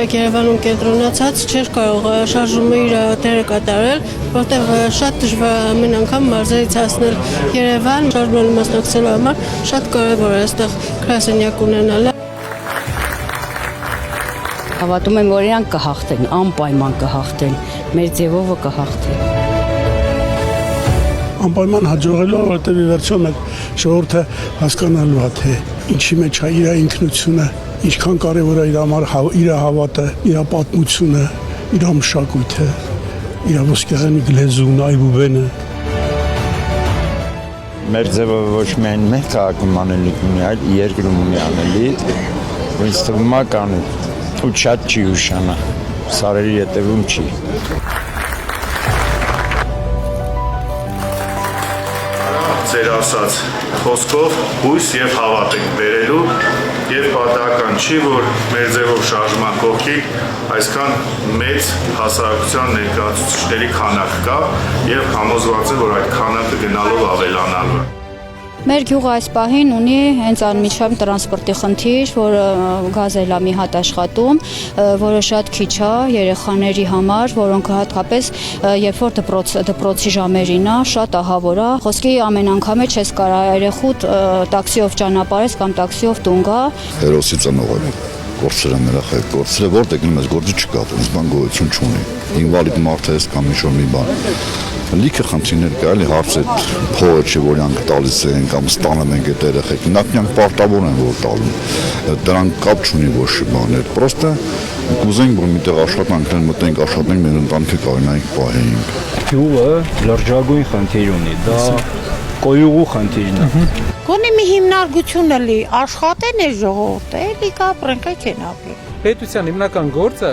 օրինակ Երևանում կենտրոնացած չէր կարող շարժումը իր դերը կատարել, որտեղ շատ դժվար ամեն անգամ մարզերից հասնել Երևան, շարժմանը մասնակցելու համար շատ կարևոր է այստեղ գրասենյակ ունենալը։ Հավատում եմ, որ իրանք կհաղթեն, անպայման կհաղթեն, մեր ձևովը կհաղթի։ Անպայման հաջողելու, որտեղ ի վերջո մեր ժողովուրդը հասկանալու է, թե ինչի մեջ է իր ինքնությունը, ինչքան կարևոր է իր համար իր հավատը, իր պատմությունը, իր մշակույթը, իր ոսկեղենի լեզուն, այբուբենը։ Մեր ձևը ոչ միայն մեր քաղաքում անելիք ունի, այլ երկրում ունի անելիք, որ ինձ թվում է կանի, ու շատ չի ուշանա, սարերի ետևում չի։ Ձեր ասած խոսքով հույս եւ հավատ ենք բերելու եւ պատահական չի, որ մեր ձևով շարժման կողքին այսքան մեծ հասարակության ներկայացուցիչների քանակ կա եւ համոզված է, որ այդ քանակը գնալով ավելանալու է։ Մեր գյուղը այս պահին ունի հենց անմիջական տրանսպորտի խնդիր, որ գազելա մի հատ աշխատում, որը շատ քիչ է երեխաների համար, որոնք հատկապես երբ որ դպրոցի ժամերին է, շատ ահավոր է։ Խոսքի ամեն անգամ չես կարա երեխուդ տաքսիով ճանապարհես կամ տաքսիով տուն գա։ Հերոսի ծնող է, գործերը նրա խեք, գործերը որտեղ գնում ես, գործը չկա, այս բան գոյություն չունի։ Ինվալիդ մարդ ես կամ ինչ-որ մի բան։ Լիքը խնդիրներ կա, էլի հարց է փողը չի, որ իրանք տալիս են կամ ստանում են այդ երեխեք։ Նախնյակ պարտավոր են որ տալու։ Դրանք կապ չունի ոչ մի բաներ։ Պրոստը կուզենք, որ միտեղ աշխատանքներ մտնենք, աշխատենք, մեր ընտանիքը կարողանանք պահենք։ Գյուղը լրջագույն խնդիր ունի, դա կոյուղու խնդիրն է։ Գոնե մի հիմնարկություն էլի աշխատեն է ժողովուրդը, էլի կապրենք, այդ չեն ապրի։ Պետության հիմնական գործը,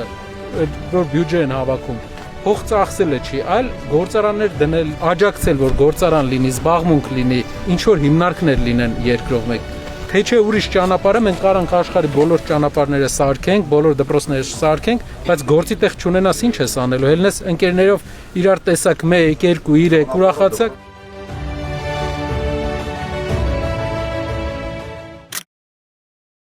որ բյուջե են հավաքում, փող ծախսելը չի, այլ գործարաններ դնել, աջակցել, որ գործարան լինի, զբաղմունք լինի, ինչ որ հիմնարկներ լինեն երկրով մեկ։ Թե չէ ուրիշ ճանապարհը մենք կարանք աշխարհի բոլոր ճանապարհները սարքենք, բոլոր դպրոցները սարքենք, բայց գործի տեղ չունենաս ինչ ես անելու։ Հելնես ընկերներով իրար տեսակ 1, 2, 3 ուրախացակ